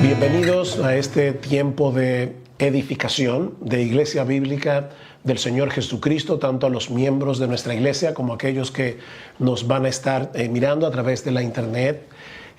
Bienvenidos a este tiempo de edificación de Iglesia Bíblica del Señor Jesucristo, tanto a los miembros de nuestra iglesia como a aquellos que nos van a estar mirando a través de la internet.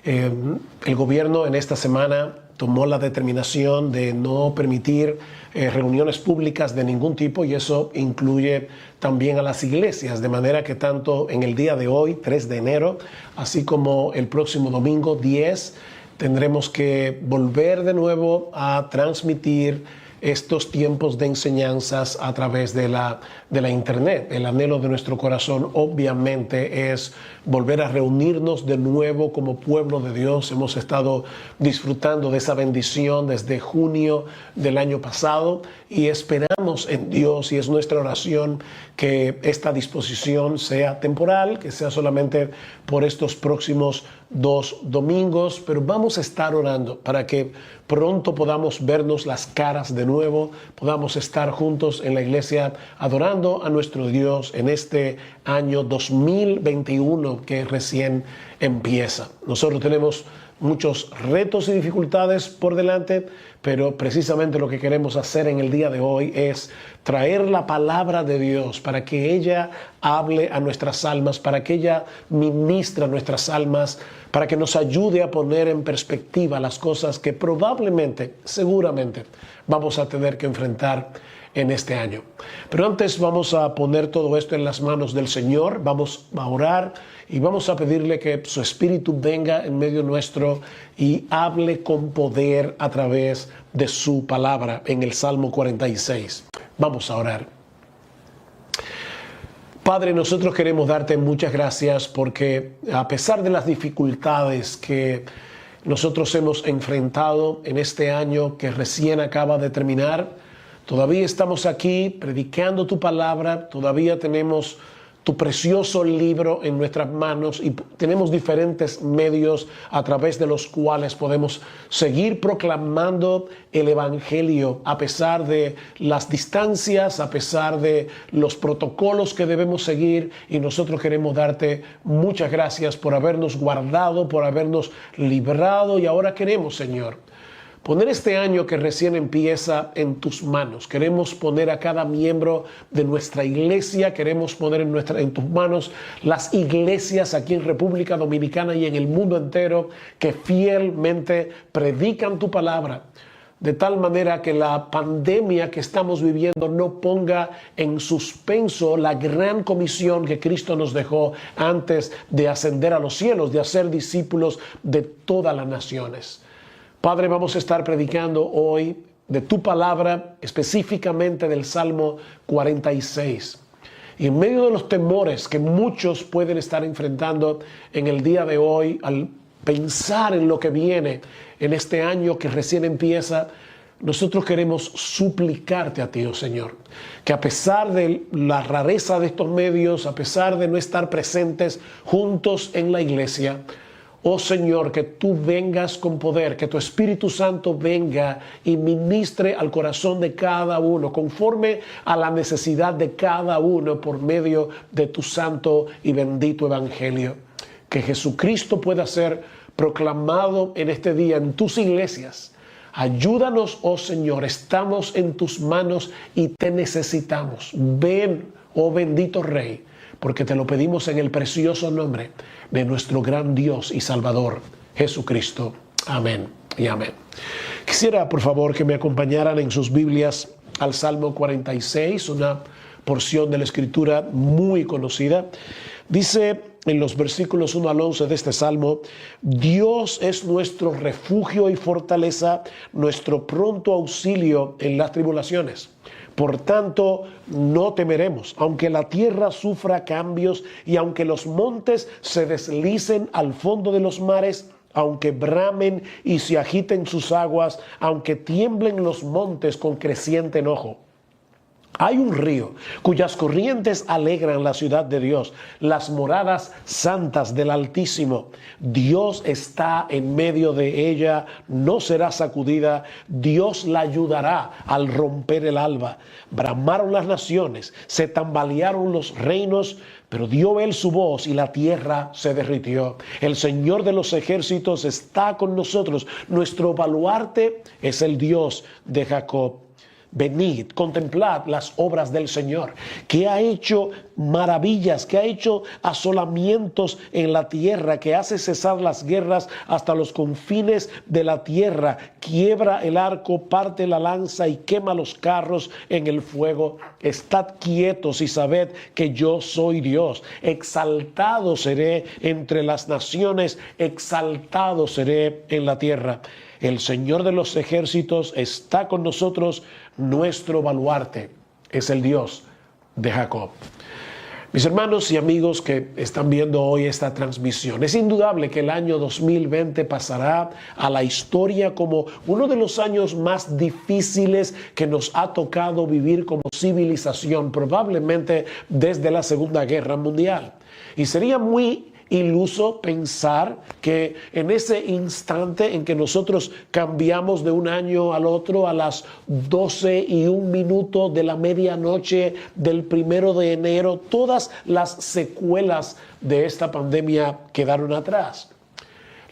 El gobierno en esta semana tomó la determinación de no permitir reuniones públicas de ningún tipo, y eso incluye también a las iglesias, de manera que tanto en el día de hoy, 3 de enero, así como el próximo domingo 10, tendremos que volver de nuevo a transmitir estos tiempos de enseñanzas a través de la internet. El anhelo de nuestro corazón obviamente es volver a reunirnos de nuevo como pueblo de Dios. Hemos estado disfrutando de esa bendición desde junio del año pasado y esperamos en Dios, y es nuestra oración, que esta disposición sea temporal, que sea solamente por estos próximos 2 domingos, pero vamos a estar orando para que pronto podamos vernos las caras de nuevo, podamos estar juntos en la iglesia adorando a nuestro Dios en este año 2021 que recién empieza. Nosotros tenemos muchos retos y dificultades por delante, pero precisamente lo que queremos hacer en el día de hoy es traer la palabra de Dios para que ella hable a nuestras almas, para que ella ministre a nuestras almas, para que nos ayude a poner en perspectiva las cosas que probablemente, seguramente, vamos a tener que enfrentar en este año. Pero antes vamos a poner todo esto en las manos del Señor, vamos a orar y vamos a pedirle que su Espíritu venga en medio nuestro y hable con poder a través de su palabra en el Salmo 46. Vamos a orar. Padre, nosotros queremos darte muchas gracias porque a pesar de las dificultades que nosotros hemos enfrentado en este año que recién acaba de terminar, todavía estamos aquí predicando tu palabra, todavía tenemos tu precioso libro en nuestras manos y tenemos diferentes medios a través de los cuales podemos seguir proclamando el Evangelio a pesar de las distancias, a pesar de los protocolos que debemos seguir. Y nosotros queremos darte muchas gracias por habernos guardado, por habernos librado, y ahora queremos, Señor, poner este año que recién empieza en tus manos. Queremos poner a cada miembro de nuestra iglesia, queremos poner en tus manos las iglesias aquí en República Dominicana y en el mundo entero que fielmente predican tu palabra, de tal manera que la pandemia que estamos viviendo no ponga en suspenso la gran comisión que Cristo nos dejó antes de ascender a los cielos, de hacer discípulos de todas las naciones. Padre, vamos a estar predicando hoy de tu palabra, específicamente del Salmo 46. Y en medio de los temores que muchos pueden estar enfrentando en el día de hoy, al pensar en lo que viene en este año que recién empieza, nosotros queremos suplicarte a ti, oh Señor, que a pesar de la rareza de estos medios, a pesar de no estar presentes juntos en la iglesia, oh Señor, que tú vengas con poder, que tu Espíritu Santo venga y ministre al corazón de cada uno, conforme a la necesidad de cada uno por medio de tu santo y bendito Evangelio. Que Jesucristo pueda ser proclamado en este día en tus iglesias. Ayúdanos, oh Señor, estamos en tus manos y te necesitamos. Ven, oh bendito Rey, porque te lo pedimos en el precioso nombre de nuestro gran Dios y Salvador, Jesucristo. Amén y amén. Quisiera, por favor, que me acompañaran en sus Biblias al Salmo 46, una porción de la Escritura muy conocida. Dice en los versículos 1 al 11 de este Salmo: Dios es nuestro refugio y fortaleza, nuestro pronto auxilio en las tribulaciones. Por tanto, no temeremos, aunque la tierra sufra cambios y aunque los montes se deslicen al fondo de los mares, aunque bramen y se agiten sus aguas, aunque tiemblen los montes con creciente enojo. Hay un río cuyas corrientes alegran la ciudad de Dios, las moradas santas del Altísimo. Dios está en medio de ella, no será sacudida. Dios la ayudará al romper el alba. Bramaron las naciones, se tambalearon los reinos, pero dio él su voz y la tierra se derritió. El Señor de los ejércitos está con nosotros. Nuestro baluarte es el Dios de Jacob. Venid, contemplad las obras del Señor, que ha hecho maravillas, que ha hecho asolamientos en la tierra, que hace cesar las guerras hasta los confines de la tierra, quiebra el arco, parte la lanza y quema los carros en el fuego. Estad quietos y sabed que yo soy Dios. Exaltado seré entre las naciones, exaltado seré en la tierra. El Señor de los ejércitos está con nosotros, nuestro baluarte es el Dios de Jacob. Mis hermanos y amigos que están viendo hoy esta transmisión, es indudable que el año 2020 pasará a la historia como uno de los años más difíciles que nos ha tocado vivir como civilización, probablemente desde la Segunda Guerra Mundial. Y sería muy iluso pensar que en ese instante en que nosotros cambiamos de un año al otro a las 12:01 de la medianoche del 1 de enero, todas las secuelas de esta pandemia quedaron atrás.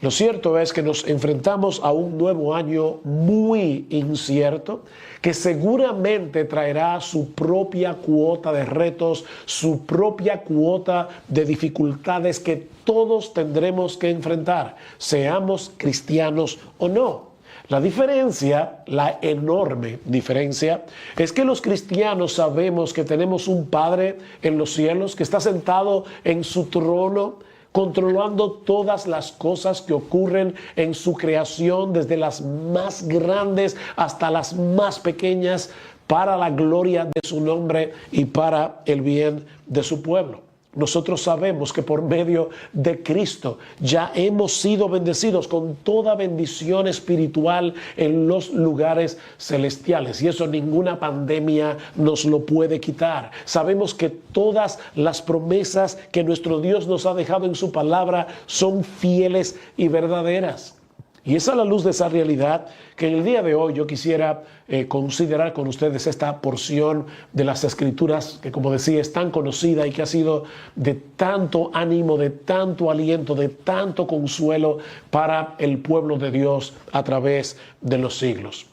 Lo cierto es que nos enfrentamos a un nuevo año muy incierto, que seguramente traerá su propia cuota de retos, su propia cuota de dificultades que todos tendremos que enfrentar, seamos cristianos o no. La diferencia, la enorme diferencia, es que los cristianos sabemos que tenemos un Padre en los cielos que está sentado en su trono, controlando todas las cosas que ocurren en su creación, desde las más grandes hasta las más pequeñas, para la gloria de su nombre y para el bien de su pueblo. Nosotros sabemos que por medio de Cristo ya hemos sido bendecidos con toda bendición espiritual en los lugares celestiales. Y eso ninguna pandemia nos lo puede quitar. Sabemos que todas las promesas que nuestro Dios nos ha dejado en su palabra son fieles y verdaderas. Y es a la luz de esa realidad que en el día de hoy yo quisiera considerar con ustedes esta porción de las Escrituras que, como decía, es tan conocida y que ha sido de tanto ánimo, de tanto aliento, de tanto consuelo para el pueblo de Dios a través de los siglos.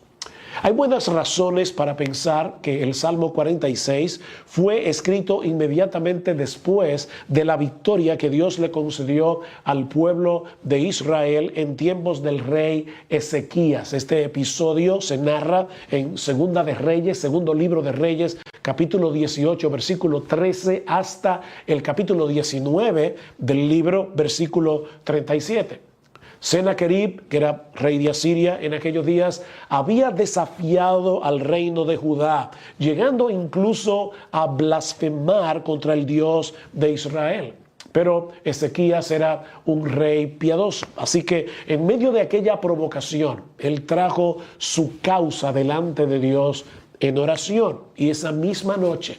Hay buenas razones para pensar que el Salmo 46 fue escrito inmediatamente después de la victoria que Dios le concedió al pueblo de Israel en tiempos del rey Ezequías. Este episodio se narra en Segunda de Reyes, segundo libro de Reyes, capítulo 18, versículo 13, hasta el capítulo 19 del libro, versículo 37. Sennacherib, que era rey de Asiria en aquellos días, había desafiado al reino de Judá, llegando incluso a blasfemar contra el Dios de Israel. Pero Ezequías era un rey piadoso, así que en medio de aquella provocación, él trajo su causa delante de Dios en oración. Y esa misma noche,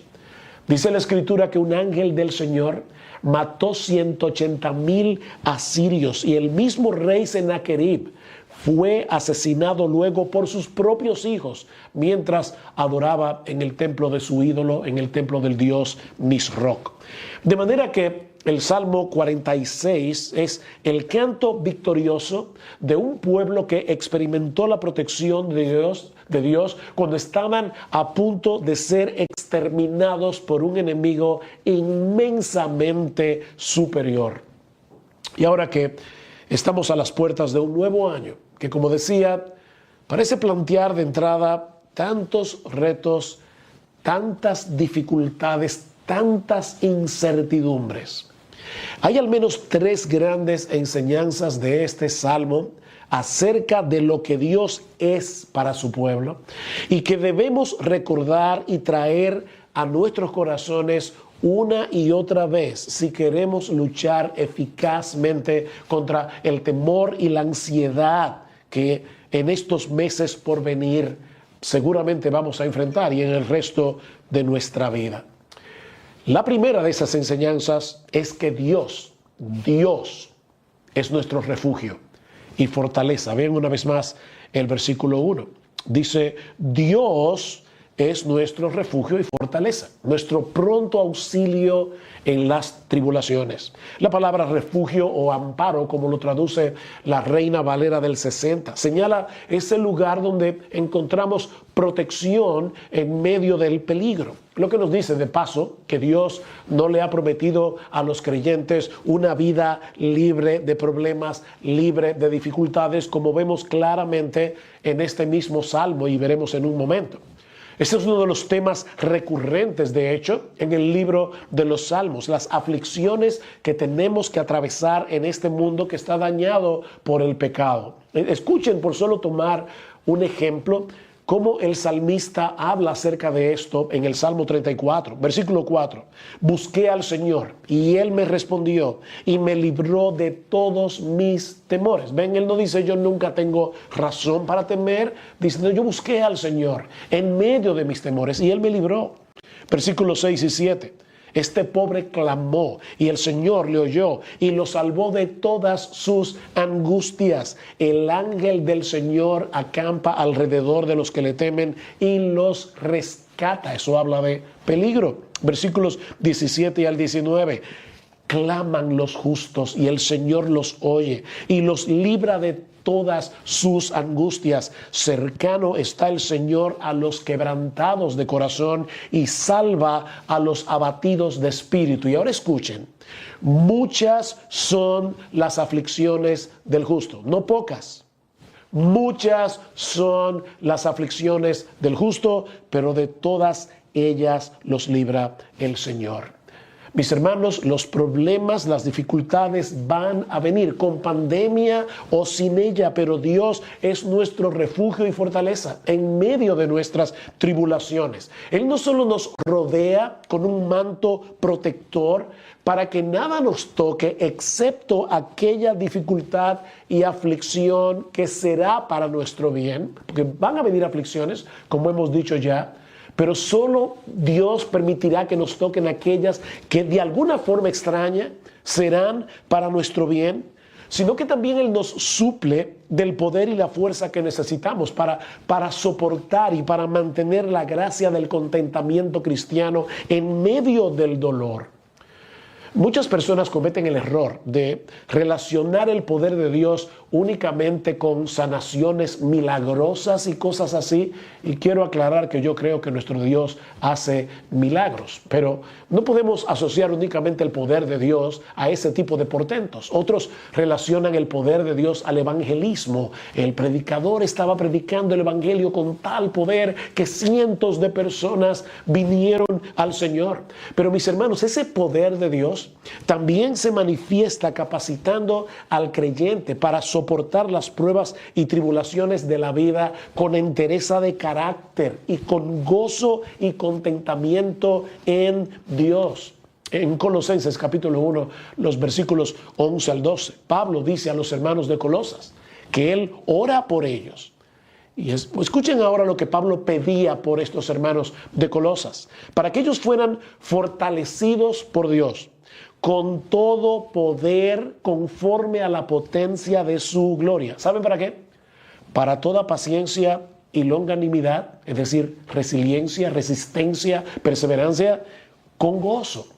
dice la Escritura que un ángel del Señor mató 180,000 asirios y el mismo rey Sennacherib fue asesinado luego por sus propios hijos mientras adoraba en el templo de su ídolo, en el templo del dios Nisroch. De manera que el Salmo 46 es el canto victorioso de un pueblo que experimentó la protección de Dios cuando estaban a punto de ser exterminados por un enemigo inmensamente superior. Y ahora que estamos a las puertas de un nuevo año, que como decía, parece plantear de entrada tantos retos, tantas dificultades, tantas incertidumbres. Hay al menos 3 grandes enseñanzas de este salmo acerca de lo que Dios es para su pueblo y que debemos recordar y traer a nuestros corazones una y otra vez si queremos luchar eficazmente contra el temor y la ansiedad que en estos meses por venir seguramente vamos a enfrentar y en el resto de nuestra vida. La primera de esas enseñanzas es que Dios es nuestro refugio y fortaleza. Vean una vez más el versículo 1. Dice, Dios es nuestro refugio y fortaleza, nuestro pronto auxilio en las tribulaciones. La palabra refugio o amparo, como lo traduce la Reina Valera del 60, señala ese lugar donde encontramos protección en medio del peligro. Lo que nos dice de paso que Dios no le ha prometido a los creyentes una vida libre de problemas, libre de dificultades, como vemos claramente en este mismo salmo y veremos en un momento. Este es uno de los temas recurrentes, de hecho, en el libro de los Salmos, las aflicciones que tenemos que atravesar en este mundo que está dañado por el pecado. Escuchen, por solo tomar un ejemplo, cómo el salmista habla acerca de esto en el Salmo 34, versículo 4. Busqué al Señor y Él me respondió y me libró de todos mis temores. Ven, Él no dice yo nunca tengo razón para temer, dice no, yo busqué al Señor en medio de mis temores y Él me libró. Versículos 6 y 7. Este pobre clamó y el Señor le oyó y lo salvó de todas sus angustias. El ángel del Señor acampa alrededor de los que le temen y los rescata. Eso habla de peligro. Versículos 17 al 19. Claman los justos y el Señor los oye y los libra de todas sus angustias. Cercano está el Señor a los quebrantados de corazón y salva a los abatidos de espíritu. Y ahora escuchen, muchas son las aflicciones del justo, no pocas. Muchas son las aflicciones del justo, pero de todas ellas los libra el Señor. Mis hermanos, los problemas, las dificultades van a venir con pandemia o sin ella, pero Dios es nuestro refugio y fortaleza en medio de nuestras tribulaciones. Él no solo nos rodea con un manto protector para que nada nos toque excepto aquella dificultad y aflicción que será para nuestro bien, porque van a venir aflicciones, como hemos dicho ya, pero solo Dios permitirá que nos toquen aquellas que de alguna forma extraña serán para nuestro bien, sino que también Él nos suple del poder y la fuerza que necesitamos para soportar y para mantener la gracia del contentamiento cristiano en medio del dolor. Muchas personas cometen el error de relacionar el poder de Dios únicamente con sanaciones milagrosas y cosas así. Y quiero aclarar que yo creo que nuestro Dios hace milagros, pero no podemos asociar únicamente el poder de Dios a ese tipo de portentos. Otros relacionan el poder de Dios al evangelismo. El predicador estaba predicando el evangelio con tal poder que cientos de personas vinieron al Señor. Pero mis hermanos, ese poder de Dios también se manifiesta capacitando al creyente para soportar las pruebas y tribulaciones de la vida con entereza de carácter y con gozo y contentamiento en Dios. En Colosenses capítulo 1, los versículos 11 al 12, Pablo dice a los hermanos de Colosas que él ora por ellos. Y escuchen ahora lo que Pablo pedía por estos hermanos de Colosas, para que ellos fueran fortalecidos por Dios con todo poder conforme a la potencia de su gloria. ¿Saben para qué? Para toda paciencia y longanimidad, es decir, resiliencia, resistencia, perseverancia, con gozo.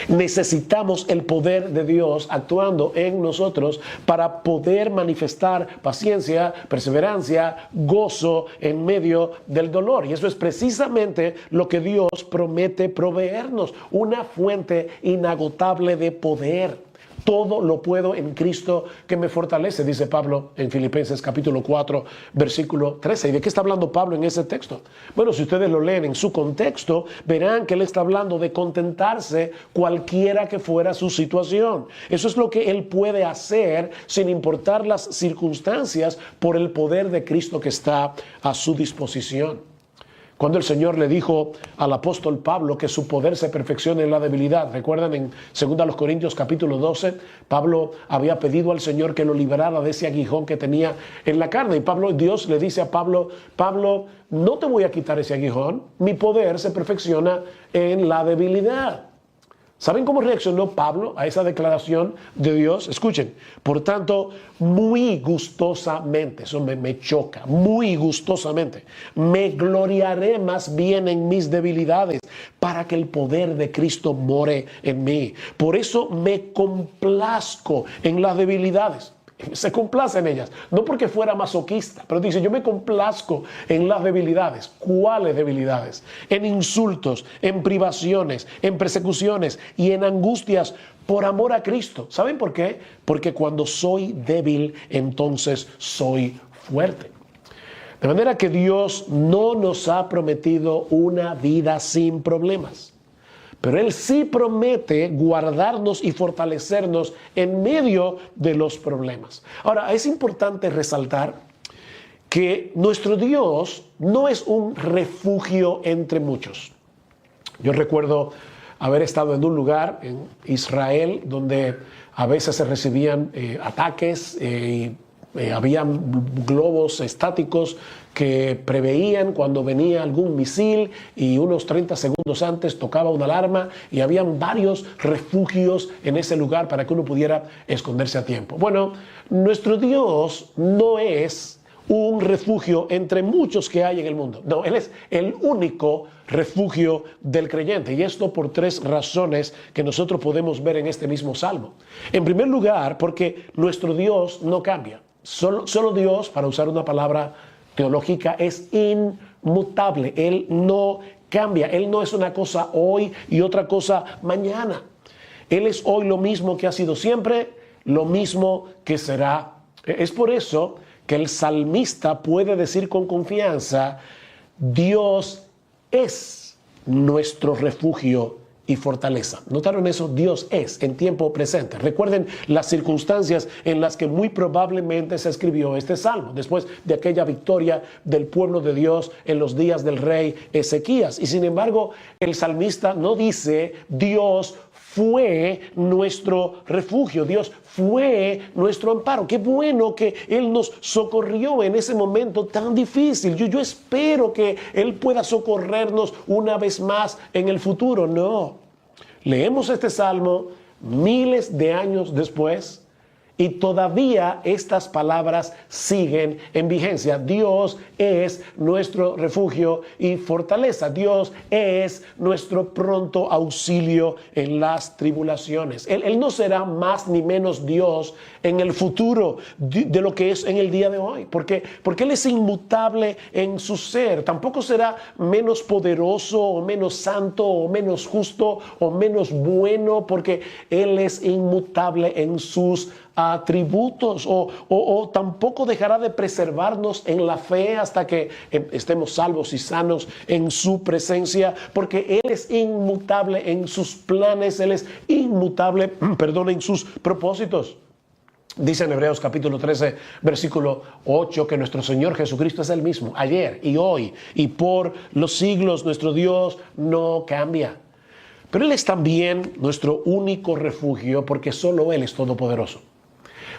Necesitamos el poder de Dios actuando en nosotros para poder manifestar paciencia, perseverancia, gozo en medio del dolor. Y eso es precisamente lo que Dios promete proveernos, una fuente inagotable de poder. Todo lo puedo en Cristo que me fortalece, dice Pablo en Filipenses capítulo 4, versículo 13. ¿Y de qué está hablando Pablo en ese texto? Bueno, si ustedes lo leen en su contexto, verán que él está hablando de contentarse cualquiera que fuera su situación. Eso es lo que él puede hacer sin importar las circunstancias por el poder de Cristo que está a su disposición. Cuando el Señor le dijo al apóstol Pablo que su poder se perfecciona en la debilidad. Recuerdan en 2 Corintios capítulo 12, Pablo había pedido al Señor que lo liberara de ese aguijón que tenía en la carne. Y Dios le dice a Pablo, Pablo, no te voy a quitar ese aguijón, mi poder se perfecciona en la debilidad. ¿Saben cómo reaccionó Pablo a esa declaración de Dios? Escuchen, por tanto, muy gustosamente, eso me choca, muy gustosamente, me gloriaré más bien en mis debilidades para que el poder de Cristo more en mí. Por eso me complazco en las debilidades. Se complace en ellas, no porque fuera masoquista, pero dice, yo me complazco en las debilidades. ¿Cuáles debilidades? En insultos, en privaciones, en persecuciones y en angustias por amor a Cristo. ¿Saben por qué? Porque cuando soy débil, entonces soy fuerte. De manera que Dios no nos ha prometido una vida sin problemas. Pero Él sí promete guardarnos y fortalecernos en medio de los problemas. Ahora, es importante resaltar que nuestro Dios no es un refugio entre muchos. Yo recuerdo haber estado en un lugar en Israel donde a veces se recibían ataques y habían globos estáticos que preveían cuando venía algún misil y unos 30 segundos antes tocaba una alarma y habían varios refugios en ese lugar para que uno pudiera esconderse a tiempo. Bueno, nuestro Dios no es un refugio entre muchos que hay en el mundo. No, Él es el único refugio del creyente. Y esto por tres razones que nosotros podemos ver en este mismo salmo. En primer lugar, porque nuestro Dios no cambia. Solo Dios, para usar una palabra teológica, es inmutable. Él no cambia. Él no es una cosa hoy y otra cosa mañana. Él es hoy lo mismo que ha sido siempre, lo mismo que será. Es por eso que el salmista puede decir con confianza, Dios es nuestro refugio y fortaleza. ¿Notaron eso? Dios es en tiempo presente. Recuerden las circunstancias en las que muy probablemente se escribió este salmo, después de aquella victoria del pueblo de Dios en los días del rey Ezequías. Y sin embargo, el salmista no dice, Dios fue nuestro refugio, Dios fue nuestro amparo. Qué bueno que Él nos socorrió en ese momento tan difícil. Yo espero que Él pueda socorrernos una vez más en el futuro. No. Leemos este salmo miles de años después y todavía estas palabras siguen en vigencia. Dios es nuestro refugio y fortaleza. Dios es nuestro pronto auxilio en las tribulaciones. Él no será más ni menos Dios en el futuro de lo que es en el día de hoy. Porque Él es inmutable en su ser. Tampoco será menos poderoso o menos santo o menos justo o menos bueno, porque Él es inmutable en sus atributos o tampoco dejará de preservarnos en la fe hasta que estemos salvos y sanos en su presencia, porque Él es inmutable en sus planes, Él es inmutable, en sus propósitos. Dice en Hebreos capítulo 13, versículo 8, que nuestro Señor Jesucristo es el mismo, ayer y hoy y por los siglos. Nuestro Dios no cambia. Pero Él es también nuestro único refugio, porque solo Él es todopoderoso.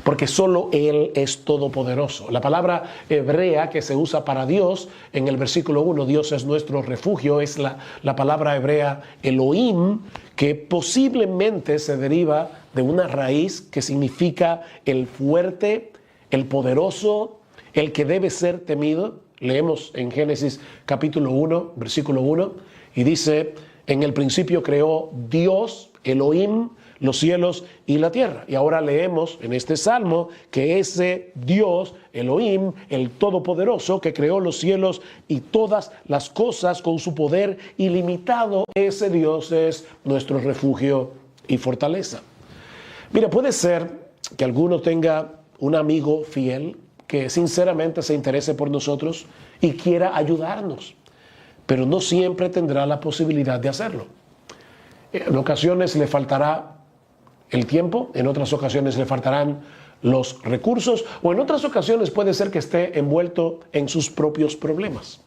Porque solo Él es todopoderoso. La palabra hebrea que se usa para Dios, en el versículo 1, Dios es nuestro refugio, es la palabra hebrea Elohim, que posiblemente se deriva de una raíz que significa el fuerte, el poderoso, el que debe ser temido. Leemos en Génesis capítulo 1, versículo 1, y dice, en el principio creó Dios, Elohim, los cielos y la tierra. Y ahora leemos en este salmo que ese Dios, Elohim, el Todopoderoso, que creó los cielos y todas las cosas con su poder ilimitado, ese Dios es nuestro refugio y fortaleza. Mira, puede ser que alguno tenga un amigo fiel que sinceramente se interese por nosotros y quiera ayudarnos, pero no siempre tendrá la posibilidad de hacerlo. En ocasiones le faltará el tiempo, en otras ocasiones le faltarán los recursos o en otras ocasiones puede ser que esté envuelto en sus propios problemas.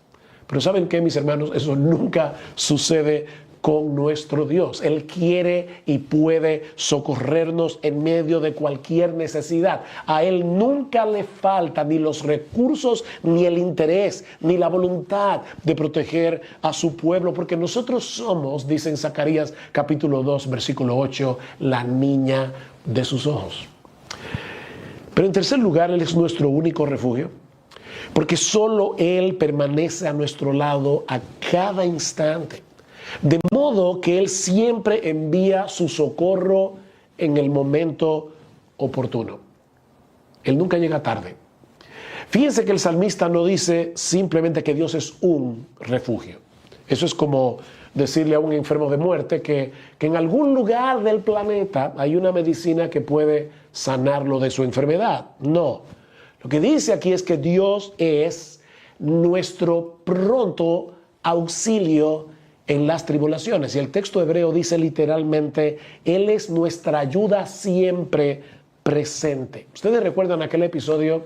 Pero ¿saben qué, mis hermanos? Eso nunca sucede con nuestro Dios. Él quiere y puede socorrernos en medio de cualquier necesidad. A Él nunca le falta ni los recursos, ni el interés, ni la voluntad de proteger a su pueblo, porque nosotros somos, dice en Zacarías capítulo 2, versículo 8, la niña de sus ojos. Pero en tercer lugar, Él es nuestro único refugio, porque solo Él permanece a nuestro lado a cada instante. De modo que Él siempre envía su socorro en el momento oportuno. Él nunca llega tarde. Fíjense que el salmista no dice simplemente que Dios es un refugio. Eso es como decirle a un enfermo de muerte que en algún lugar del planeta hay una medicina que puede sanarlo de su enfermedad. No. Lo que dice aquí es que Dios es nuestro pronto auxilio en las tribulaciones. Y el texto hebreo dice literalmente, Él es nuestra ayuda siempre presente. ¿Ustedes recuerdan aquel episodio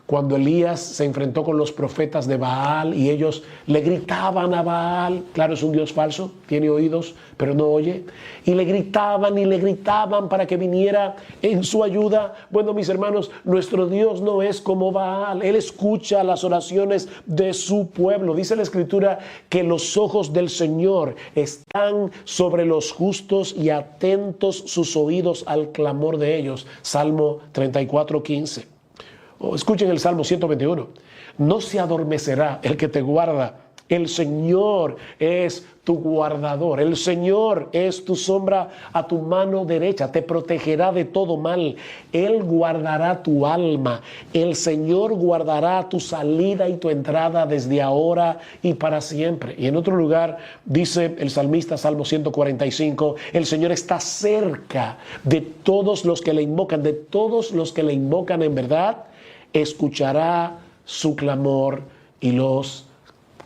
cuando Elías se enfrentó con los profetas de Baal y ellos le gritaban a Baal? Claro, es un Dios falso, tiene oídos, pero no oye. Y le gritaban para que viniera en su ayuda. Bueno, mis hermanos, nuestro Dios no es como Baal. Él escucha las oraciones de su pueblo. Dice la Escritura que los ojos del Señor están sobre los justos y atentos sus oídos al clamor de ellos. Salmo 34:15. Escuchen el Salmo 121. No se adormecerá el que te guarda. El Señor es tu guardador. El Señor es tu sombra a tu mano derecha. Te protegerá de todo mal. Él guardará tu alma. El Señor guardará tu salida y tu entrada desde ahora y para siempre. Y en otro lugar dice el salmista, Salmo 145, el Señor está cerca de todos los que le invocan, de todos los que le invocan en verdad. Escuchará su clamor y los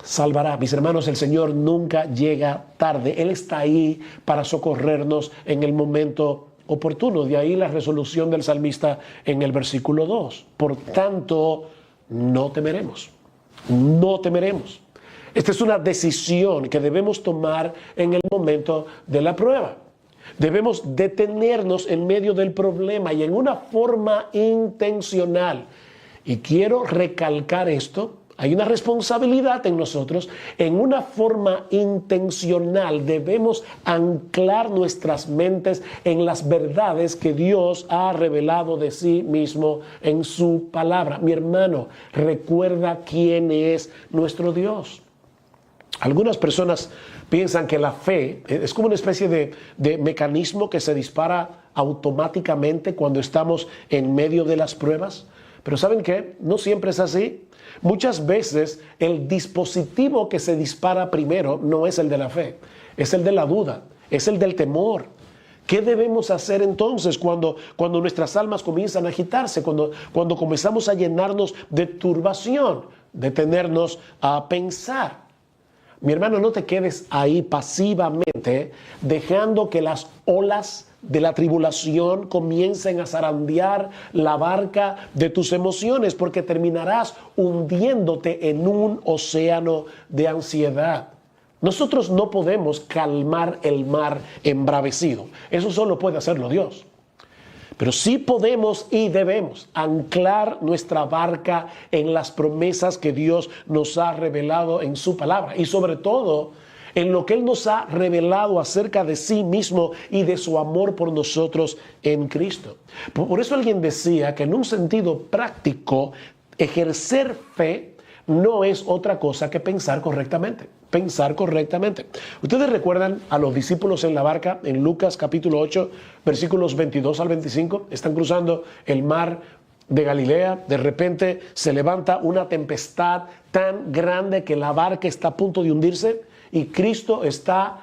salvará. Mis hermanos, el Señor nunca llega tarde. Él está ahí para socorrernos en el momento oportuno. De ahí la resolución del salmista en el versículo 2. Por tanto, no temeremos. No temeremos. Esta es una decisión que debemos tomar en el momento de la prueba. Debemos detenernos en medio del problema y en una forma intencional. Y quiero recalcar esto, hay una responsabilidad en nosotros, en una forma intencional debemos anclar nuestras mentes en las verdades que Dios ha revelado de sí mismo en su palabra. Mi hermano, recuerda quién es nuestro Dios. Algunas personas piensan que la fe es como una especie de mecanismo que se dispara automáticamente cuando estamos en medio de las pruebas. Pero ¿saben qué? No siempre es así. Muchas veces el dispositivo que se dispara primero no es el de la fe, es el de la duda, es el del temor. ¿Qué debemos hacer entonces cuando nuestras almas comienzan a agitarse, cuando comenzamos a llenarnos de turbación, detenernos a pensar? Mi hermano, no te quedes ahí pasivamente dejando que las olas de la tribulación comiencen a zarandear la barca de tus emociones, porque terminarás hundiéndote en un océano de ansiedad. Nosotros no podemos calmar el mar embravecido. Eso solo puede hacerlo Dios. Pero sí podemos y debemos anclar nuestra barca en las promesas que Dios nos ha revelado en su palabra y sobre todo en lo que Él nos ha revelado acerca de sí mismo y de su amor por nosotros en Cristo. Por eso alguien decía que en un sentido práctico, ejercer fe no es otra cosa que pensar correctamente. Pensar correctamente. Ustedes recuerdan a los discípulos en la barca en Lucas capítulo 8, versículos 22 al 25. Están cruzando el mar de Galilea. De repente se levanta una tempestad tan grande que la barca está a punto de hundirse y Cristo está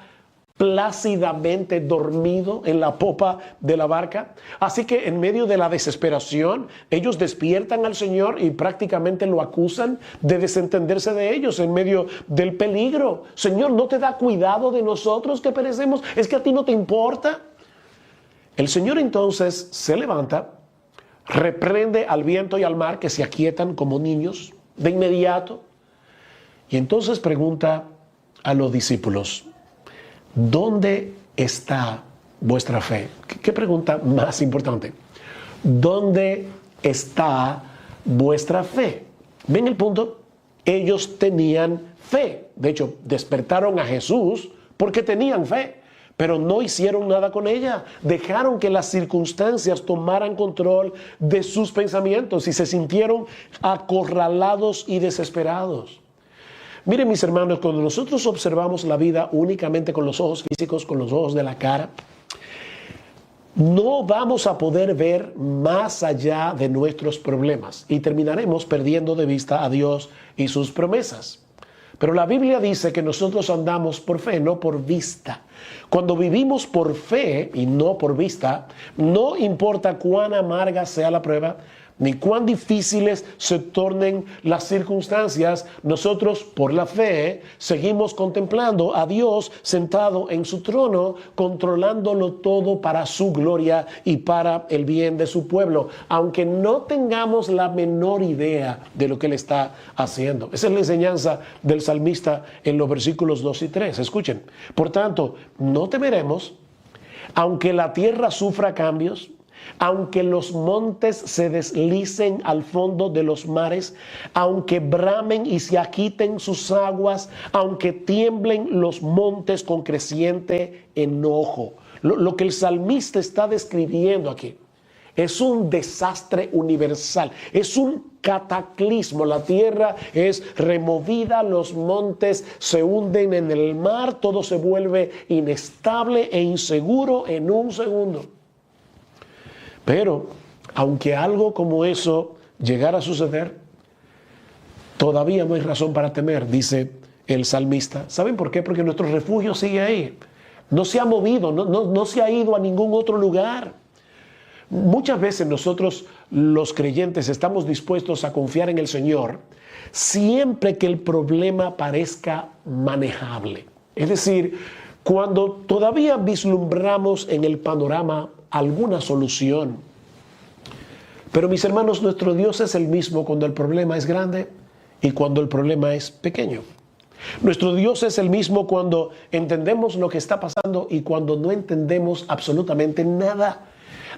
plácidamente dormido en la popa de la barca. Así que en medio de la desesperación, ellos despiertan al Señor y prácticamente lo acusan de desentenderse de ellos en medio del peligro. Señor, ¿no te da cuidado de nosotros que perecemos? ¿Es que a ti no te importa? El Señor entonces se levanta, reprende al viento y al mar que se aquietan como niños de inmediato. Y entonces pregunta a los discípulos, ¿dónde está vuestra fe? ¿Qué pregunta más importante? ¿Dónde está vuestra fe? ¿Ven el punto? Ellos tenían fe. De hecho, despertaron a Jesús porque tenían fe, pero no hicieron nada con ella. Dejaron que las circunstancias tomaran control de sus pensamientos y se sintieron acorralados y desesperados. Miren, mis hermanos, cuando nosotros observamos la vida únicamente con los ojos físicos, con los ojos de la cara, no vamos a poder ver más allá de nuestros problemas y terminaremos perdiendo de vista a Dios y sus promesas. Pero la Biblia dice que nosotros andamos por fe, no por vista. Cuando vivimos por fe y no por vista, no importa cuán amarga sea la prueba, ni cuán difíciles se tornen las circunstancias, nosotros por la fe seguimos contemplando a Dios sentado en su trono, controlándolo todo para su gloria y para el bien de su pueblo, aunque no tengamos la menor idea de lo que Él está haciendo. Esa es la enseñanza del salmista en los versículos 2 y 3. Escuchen, por tanto, no temeremos, aunque la tierra sufra cambios, aunque los montes se deslicen al fondo de los mares, aunque bramen y se agiten sus aguas, aunque tiemblen los montes con creciente enojo. Lo que el salmista está describiendo aquí es un desastre universal, es un cataclismo. La tierra es removida, los montes se hunden en el mar, todo se vuelve inestable e inseguro en un segundo. Pero, aunque algo como eso llegara a suceder, todavía no hay razón para temer, dice el salmista. ¿Saben por qué? Porque nuestro refugio sigue ahí. No se ha movido, no se ha ido a ningún otro lugar. Muchas veces nosotros, los creyentes, estamos dispuestos a confiar en el Señor siempre que el problema parezca manejable. Es decir, cuando todavía vislumbramos en el panorama alguna solución. Pero mis hermanos, nuestro Dios es el mismo cuando el problema es grande y cuando el problema es pequeño. Nuestro Dios es el mismo cuando entendemos lo que está pasando y cuando no entendemos absolutamente nada.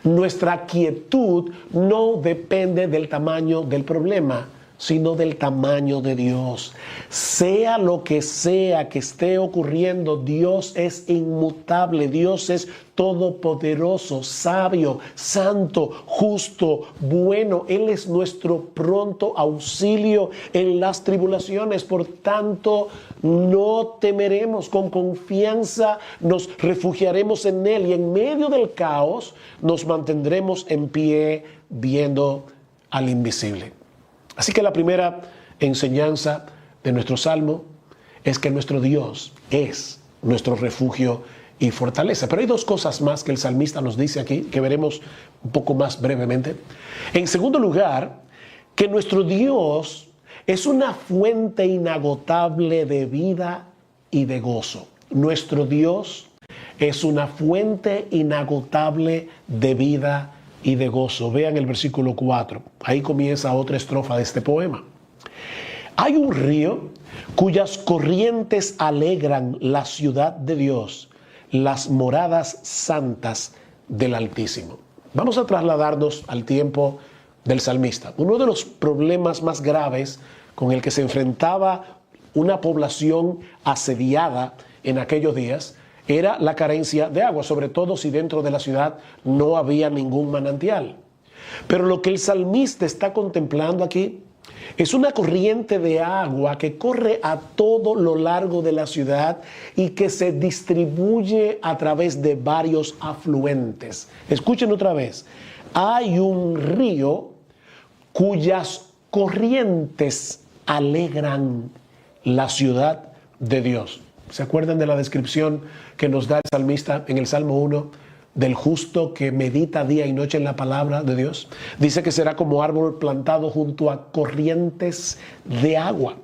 Nuestra quietud no depende del tamaño del problema, sino del tamaño de Dios. Sea lo que sea que esté ocurriendo, Dios es inmutable, Dios es todopoderoso, sabio, santo, justo, bueno. Él es nuestro pronto auxilio en las tribulaciones. Por tanto, no temeremos, con confianza nos refugiaremos en Él y en medio del caos nos mantendremos en pie viendo al invisible. Así que la primera enseñanza de nuestro salmo es que nuestro Dios es nuestro refugio y fortaleza. Pero hay dos cosas más que el salmista nos dice aquí, que veremos un poco más brevemente. En segundo lugar, que nuestro Dios es una fuente inagotable de vida y de gozo. Nuestro Dios es una fuente inagotable de vida y de gozo. Vean el versículo 4. Ahí comienza otra estrofa de este poema. Hay un río cuyas corrientes alegran la ciudad de Dios, las moradas santas del Altísimo. Vamos a trasladarnos al tiempo del salmista. Uno de los problemas más graves con el que se enfrentaba una población asediada en aquellos días era la carencia de agua, sobre todo si dentro de la ciudad no había ningún manantial. Pero lo que el salmista está contemplando aquí es una corriente de agua que corre a todo lo largo de la ciudad y que se distribuye a través de varios afluentes. Escuchen otra vez. Hay un río cuyas corrientes alegran la ciudad de Dios. ¿Se acuerdan de la descripción que nos da el salmista en el Salmo 1 del justo que medita día y noche en la palabra de Dios? Dice que será como árbol plantado junto a corrientes de agua.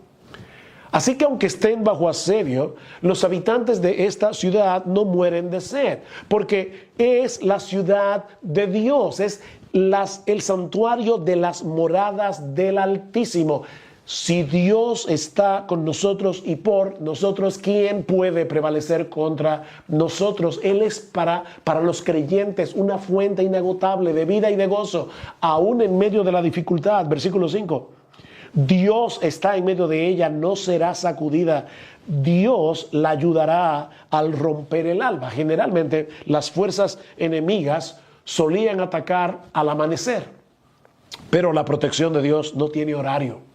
Así que aunque estén bajo asedio, los habitantes de esta ciudad no mueren de sed, porque es la ciudad de Dios, es el santuario de las moradas del Altísimo. Si Dios está con nosotros y por nosotros, ¿quién puede prevalecer contra nosotros? Él es para los creyentes una fuente inagotable de vida y de gozo, aún en medio de la dificultad. Versículo 5. Dios está en medio de ella, no será sacudida. Dios la ayudará al romper el alba. Generalmente las fuerzas enemigas solían atacar al amanecer, pero la protección de Dios no tiene horario.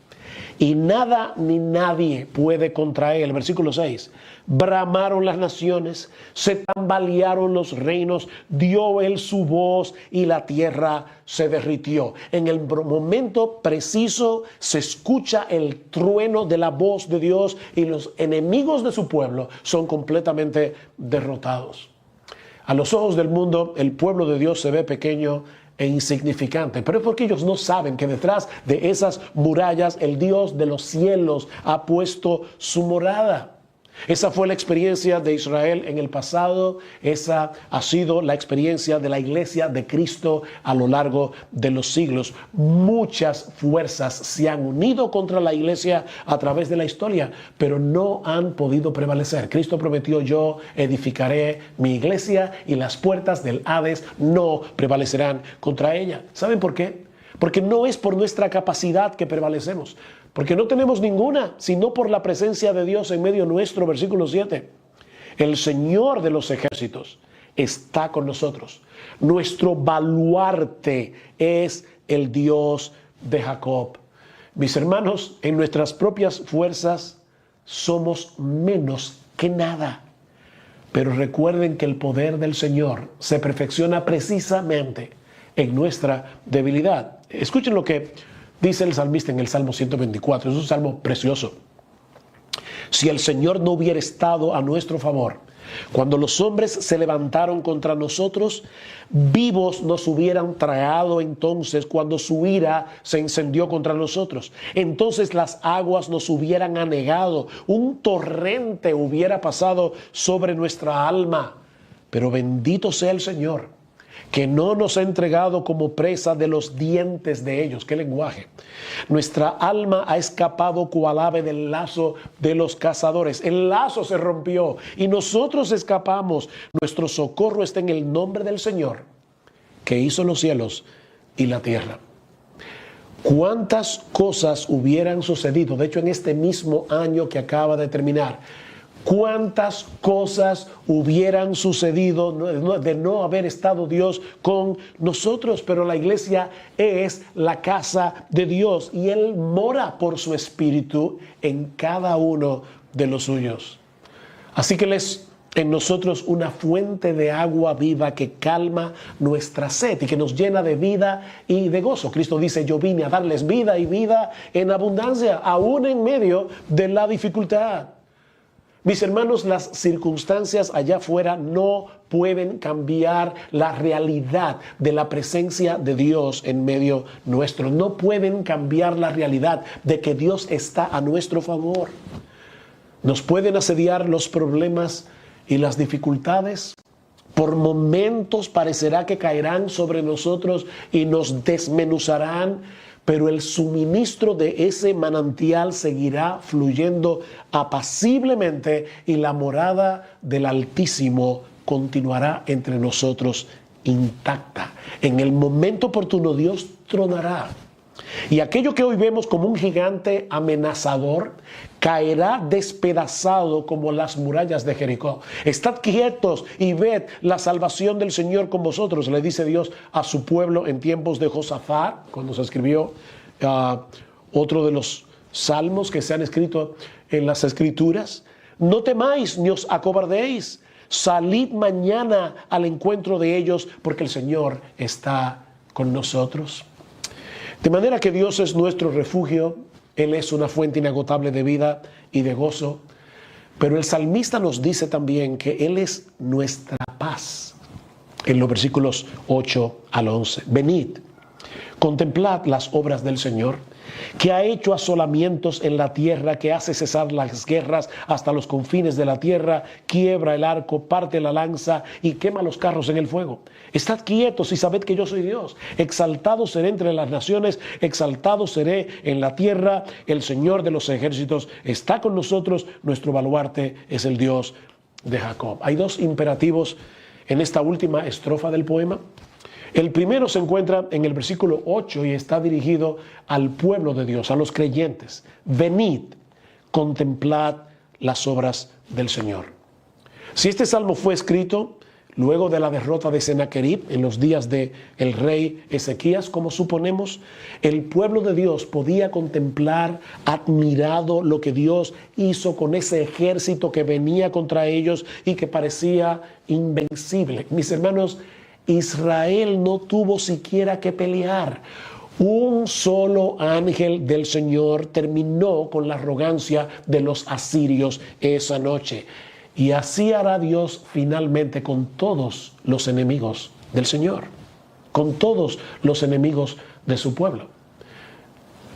Y nada ni nadie puede contra él. Versículo 6. Bramaron las naciones, se tambalearon los reinos, dio él su voz y la tierra se derritió. En el momento preciso se escucha el trueno de la voz de Dios y los enemigos de su pueblo son completamente derrotados. A los ojos del mundo, el pueblo de Dios se ve pequeño e insignificante, pero es porque ellos no saben que detrás de esas murallas el Dios de los cielos ha puesto su morada. Esa fue la experiencia de Israel en el pasado, esa ha sido la experiencia de la iglesia de Cristo a lo largo de los siglos. Muchas fuerzas se han unido contra la iglesia a través de la historia, pero no han podido prevalecer. Cristo prometió: yo edificaré mi iglesia y las puertas del Hades no prevalecerán contra ella. ¿Saben por qué? Porque no es por nuestra capacidad que prevalecemos, porque no tenemos ninguna, sino por la presencia de Dios en medio nuestro. Versículo 7. El Señor de los ejércitos está con nosotros. Nuestro baluarte es el Dios de Jacob. Mis hermanos, en nuestras propias fuerzas somos menos que nada. Pero recuerden que el poder del Señor se perfecciona precisamente en nuestra debilidad. Escuchen lo que dice el salmista en el Salmo 124. Es un salmo precioso. Si el Señor no hubiera estado a nuestro favor, cuando los hombres se levantaron contra nosotros, vivos nos hubieran tragado entonces cuando su ira se encendió contra nosotros. Entonces las aguas nos hubieran anegado, un torrente hubiera pasado sobre nuestra alma. Pero bendito sea el Señor, que no nos ha entregado como presa de los dientes de ellos. ¡Qué lenguaje! Nuestra alma ha escapado cual ave del lazo de los cazadores. El lazo se rompió y nosotros escapamos. Nuestro socorro está en el nombre del Señor, que hizo los cielos y la tierra. ¿Cuántas cosas hubieran sucedido? De hecho, en este mismo año que acaba de terminar, ¿cuántas cosas hubieran sucedido de no haber estado Dios con nosotros? Pero la iglesia es la casa de Dios y Él mora por su Espíritu en cada uno de los suyos. Así que Él es en nosotros una fuente de agua viva que calma nuestra sed y que nos llena de vida y de gozo. Cristo dice: yo vine a darles vida y vida en abundancia, aún en medio de la dificultad. Mis hermanos, las circunstancias allá afuera no pueden cambiar la realidad de la presencia de Dios en medio nuestro. No pueden cambiar la realidad de que Dios está a nuestro favor. Nos pueden asediar los problemas y las dificultades. Por momentos parecerá que caerán sobre nosotros y nos desmenuzarán, pero el suministro de ese manantial seguirá fluyendo apaciblemente y la morada del Altísimo continuará entre nosotros intacta. En el momento oportuno Dios tronará. Y aquello que hoy vemos como un gigante amenazador caerá despedazado como las murallas de Jericó. Estad quietos y ved la salvación del Señor con vosotros, le dice Dios a su pueblo en tiempos de Josafat, cuando se escribió otro de los salmos que se han escrito en las Escrituras. No temáis ni os acobardéis, salid mañana al encuentro de ellos, porque el Señor está con nosotros. De manera que Dios es nuestro refugio, Él es una fuente inagotable de vida y de gozo, pero el salmista nos dice también que Él es nuestra paz. En los versículos 8 al 11, venid, contemplad las obras del Señor, que ha hecho asolamientos en la tierra, que hace cesar las guerras hasta los confines de la tierra, quiebra el arco, parte la lanza y quema los carros en el fuego. Estad quietos y sabed que yo soy Dios. Exaltado seré entre las naciones, exaltado seré en la tierra. El Señor de los ejércitos está con nosotros, nuestro baluarte es el Dios de Jacob. Hay dos imperativos en esta última estrofa del poema. El primero se encuentra en el versículo 8 y está dirigido al pueblo de Dios, a los creyentes. Venid, contemplad las obras del Señor. Si este salmo fue escrito luego de la derrota de Sennacherib en los días del rey Ezequías, como suponemos, el pueblo de Dios podía contemplar admirado lo que Dios hizo con ese ejército que venía contra ellos y que parecía invencible. Mis hermanos, Israel no tuvo siquiera que pelear. Un solo ángel del Señor terminó con la arrogancia de los asirios esa noche. Y así hará Dios finalmente con todos los enemigos del Señor, con todos los enemigos de su pueblo.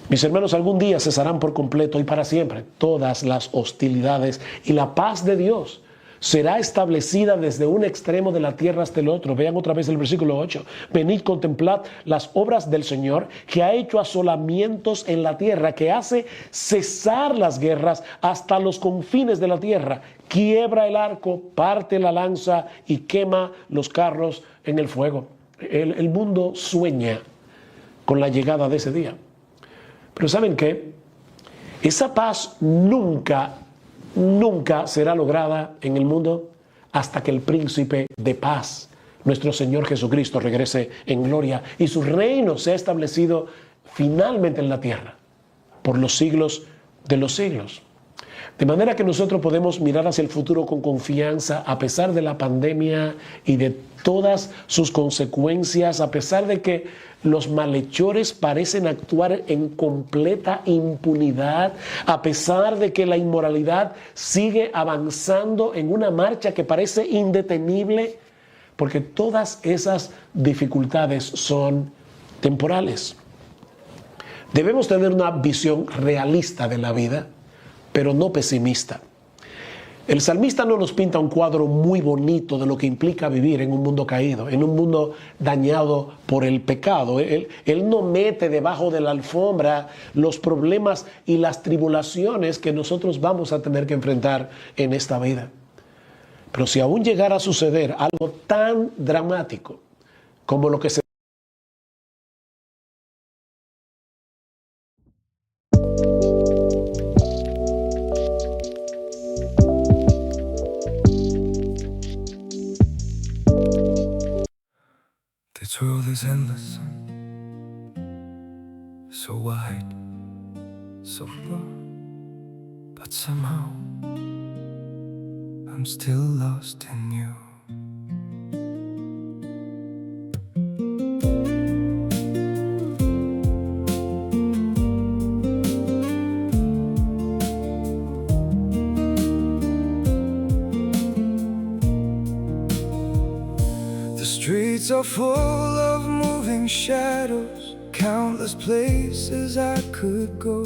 Mis hermanos, algún día cesarán por completo y para siempre todas las hostilidades y la paz de Dios será establecida desde un extremo de la tierra hasta el otro. Vean otra vez el versículo 8. Venid, contemplad las obras del Señor, que ha hecho asolamientos en la tierra, que hace cesar las guerras hasta los confines de la tierra, quiebra el arco, parte la lanza y quema los carros en el fuego. El mundo sueña con la llegada de ese día. Pero ¿saben qué? Esa paz nunca será lograda en el mundo hasta que el príncipe de paz, nuestro Señor Jesucristo, regrese en gloria y su reino sea establecido finalmente en la tierra por los siglos de los siglos. De manera que nosotros podemos mirar hacia el futuro con confianza a pesar de la pandemia y de todas sus consecuencias, a pesar de que los malhechores parecen actuar en completa impunidad, a pesar de que la inmoralidad sigue avanzando en una marcha que parece indetenible, porque todas esas dificultades son temporales. Debemos tener una visión realista de la vida, pero no pesimista. El salmista no nos pinta un cuadro muy bonito de lo que implica vivir en un mundo caído, en un mundo dañado por el pecado. Él no mete debajo de la alfombra los problemas y las tribulaciones que nosotros vamos a tener que enfrentar en esta vida. Pero si aún llegara a suceder algo tan dramático como lo que se This world is endless, so wide, so far, but somehow I'm still lost in you. The streets are full of moving shadows, countless places I could go.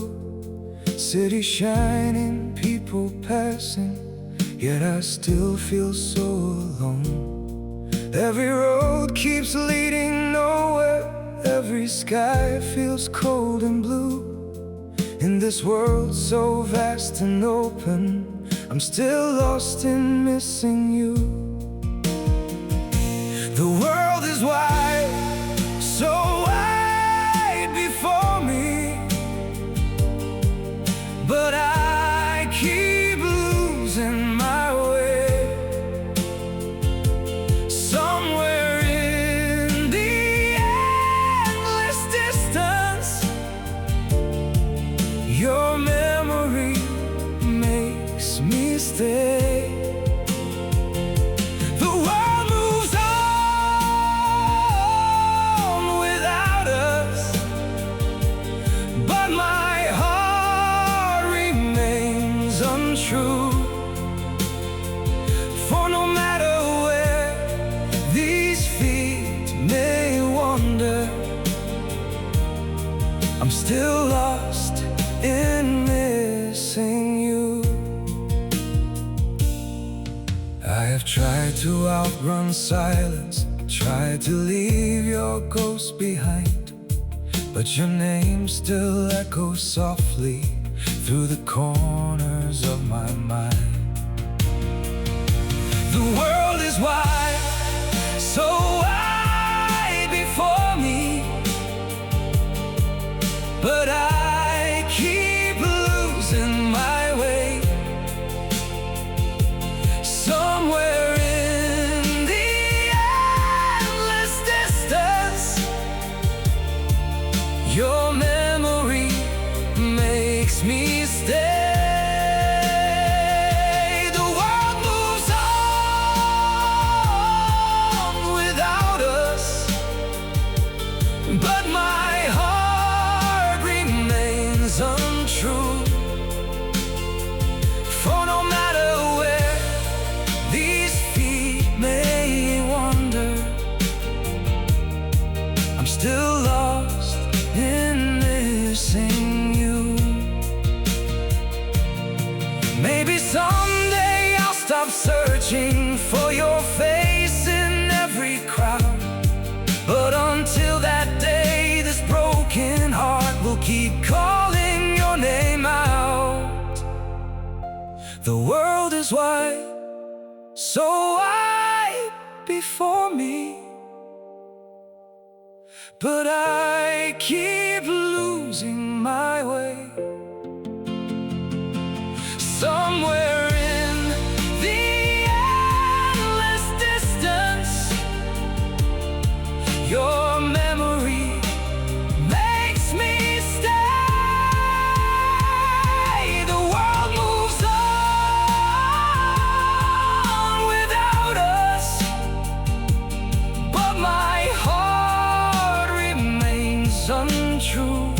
City shining, people passing, yet I still feel so alone. Every road keeps leading nowhere, every sky feels cold and blue. In this world so vast and open, I'm still lost in missing you. The world is wide, so wide before me, but I keep losing my way. Somewhere in the endless distance, your memory makes me stay. I have tried to outrun silence, tried to leave your ghost behind, but your name still echoes softly through the corners of my mind. The world is wide, so wide before me, but I keep losing my way. Somewhere in the endless distance, your memory makes me stay. The world moves on without us, but my heart remains untrue. For no matter where these feet may wander, I'm still lost in missing you. Maybe someday I'll stop searching for your face in every crowd, but until that day, this broken heart will keep calling your name out. The world is wide, so wide before me, but I keep losing my way. Somewhere in the endless distance, your memory makes me stay. The world moves on without us, but my heart remains untrue.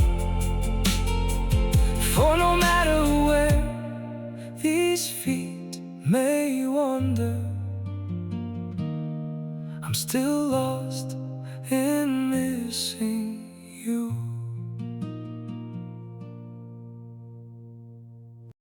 For no matter where these feet may wander, I'm still lost in missing you.